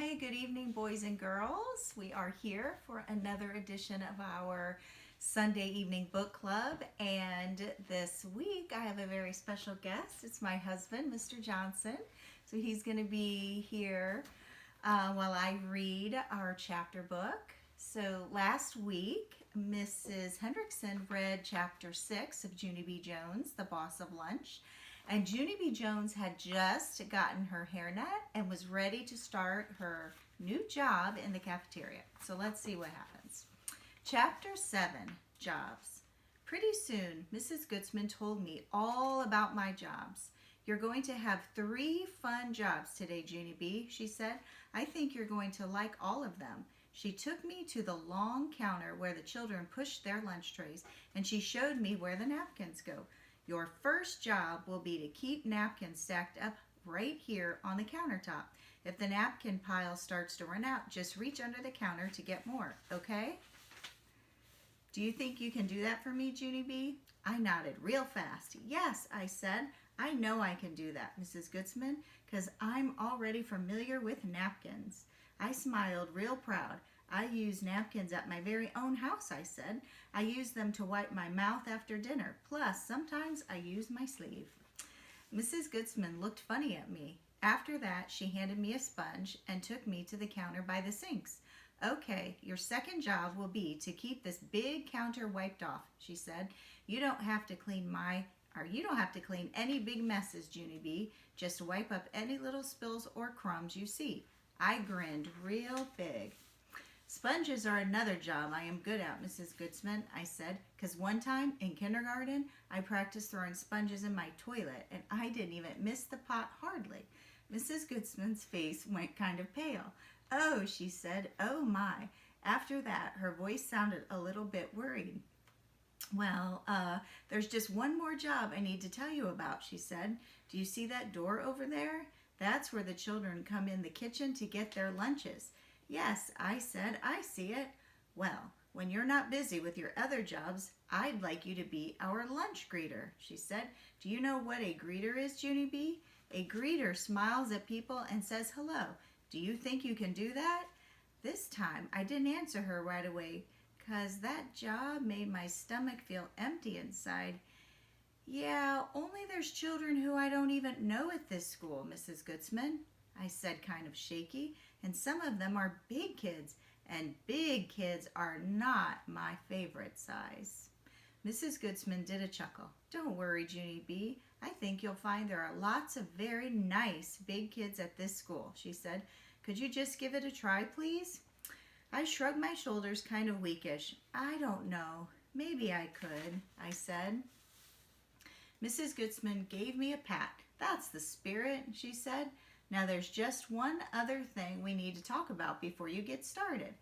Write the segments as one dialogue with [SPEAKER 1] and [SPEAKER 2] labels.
[SPEAKER 1] Hi, good evening, boys and girls. We are here for another edition of our Sunday evening book club. And this week I have a very special guest. It's my husband, Mr. Johnson. So he's going to be here while I read our chapter book. So last week, Mrs. Hendrickson read chapter 6 of Junie B. Jones, The Boss of Lunch. And Junie B. Jones had just gotten her hairnet and was ready to start her new job in the cafeteria. So let's see what happens. Chapter 7, Jobs. Pretty soon, Mrs. Goodsman told me all about my jobs. You're going to have 3 fun jobs today, Junie B., she said. I think you're going to like all of them. She took me to the long counter where the children pushed their lunch trays, and she showed me where the napkins go. Your first job will be to keep napkins stacked up right here on the countertop. If the napkin pile starts to run out, just reach under the counter to get more, okay? Do you think you can do that for me, Junie B? I nodded real fast. Yes, I said. I know I can do that, Mrs. Goodsman, because I'm already familiar with napkins. I smiled real proud. I use napkins at my very own house, I said. I use them to wipe my mouth after dinner. Plus, sometimes I use my sleeve. Mrs. Goodsman looked funny at me. After that, she handed me a sponge and took me to the counter by the sinks. Okay, your second job will be to keep this big counter wiped off, she said. You don't have to clean any big messes, Junie B. Just wipe up any little spills or crumbs you see. I grinned real big. Sponges are another job I am good at, Mrs. Goodsman, I said, because one time in kindergarten, I practiced throwing sponges in my toilet, and I didn't even miss the pot hardly. Mrs. Goodsman's face went kind of pale. Oh, she said, oh my. After that, her voice sounded a little bit worried. Well, there's just one more job I need to tell you about, she said. Do you see that door over there? That's where the children come in the kitchen to get their lunches. Yes, I said, I see it. Well, when you're not busy with your other jobs, I'd like you to be our lunch greeter, she said. Do you know what a greeter is, Junie B? A greeter smiles at people and says hello. Do you think you can do that? This time, I didn't answer her right away, 'cause that job made my stomach feel empty inside. Yeah, only there's children who I don't even know at this school, Mrs. Goodsman, I said kind of shaky, and some of them are big kids, and big kids are not my favorite size. Mrs. Goodsman did a chuckle. Don't worry, Junie B. I think you'll find there are lots of very nice big kids at this school, she said. Could you just give it a try, please? I shrugged my shoulders kind of weakish. I don't know. Maybe I could, I said. Mrs. Goodsman gave me a pat. That's the spirit, she said. Now there's just one other thing we need to talk about before you get started.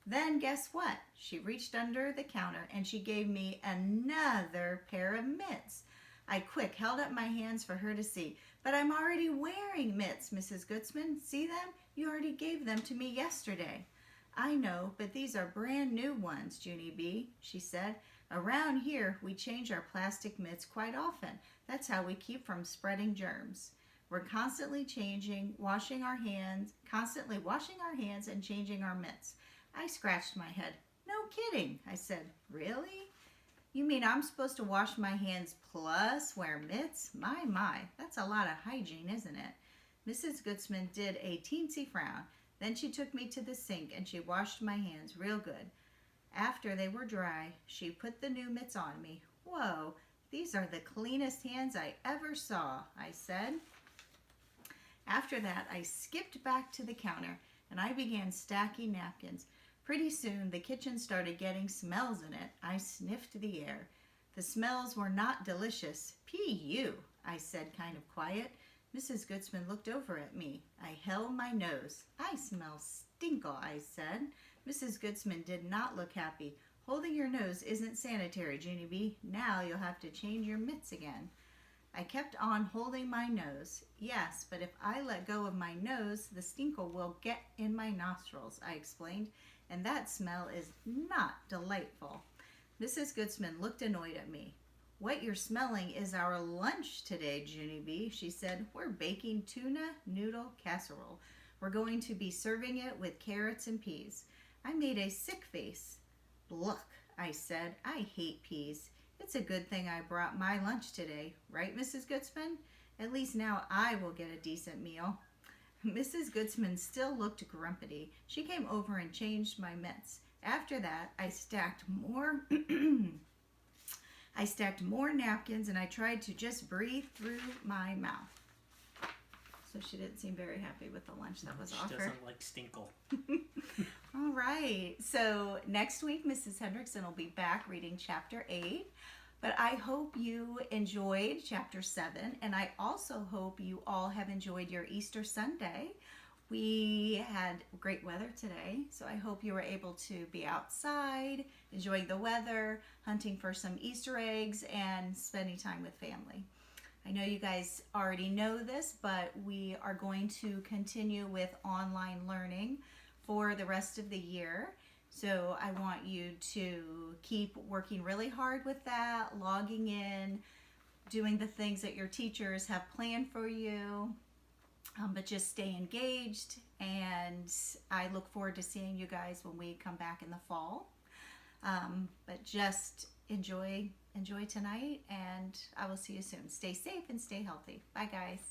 [SPEAKER 1] Then guess what? She reached under the counter and she gave me another pair of mitts. I quick held up my hands for her to see. But I'm already wearing mitts, Mrs. Goodsman. See them? You already gave them to me yesterday. I know, but these are brand new ones, Junie B., she said. Around here, we change our plastic mitts quite often. That's how we keep from spreading germs. We're constantly washing our hands and changing our mitts. I scratched my head. No kidding, I said. Really? You mean I'm supposed to wash my hands plus wear mitts? My, that's a lot of hygiene, isn't it? Mrs. Goodsman did a teensy frown. Then she took me to the sink and she washed my hands real good. After they were dry, she put the new mitts on me. Whoa, these are the cleanest hands I ever saw, I said. After that, I skipped back to the counter and I began stacking napkins. Pretty soon, the kitchen started getting smells in it. I sniffed the air. The smells were not delicious. P.U., I said kind of quiet. Mrs. Goodsman looked over at me. I held my nose. I smell stinkle, I said. Mrs. Goodsman did not look happy. Holding your nose isn't sanitary, Junie B. Now you'll have to change your mitts again. I kept on holding my nose. Yes, but if I let go of my nose, the stinkle will get in my nostrils, I explained, and that smell is not delightful. Mrs. Goodsman looked annoyed at me. What you're smelling is our lunch today, Junie B., she said. We're baking tuna noodle casserole. We're going to be serving it with carrots and peas. I made a sick face. Look, I said, I hate peas. It's a good thing I brought my lunch today, right, Mrs. Goodsman? At least now I will get a decent meal. Mrs. Goodsman still looked grumpy. She came over and changed my mitts. After that, I stacked more napkins and I tried to just breathe through my mouth. So she didn't seem very happy with the lunch that was offered.
[SPEAKER 2] She doesn't like Stinkle.
[SPEAKER 1] All right. So next week, Mrs. Hendrickson will be back reading chapter 8. But I hope you enjoyed chapter 7. And I also hope you all have enjoyed your Easter Sunday. We had great weather today. So I hope you were able to be outside, enjoying the weather, hunting for some Easter eggs, and spending time with family. I know you guys already know this, but we are going to continue with online learning for the rest of the year. So I want you to keep working really hard with that, logging in, doing the things that your teachers have planned for you, but just stay engaged. And I look forward to seeing you guys when we come back in the fall. But just enjoy tonight, and I will see you soon. Stay safe and stay healthy. Bye, guys.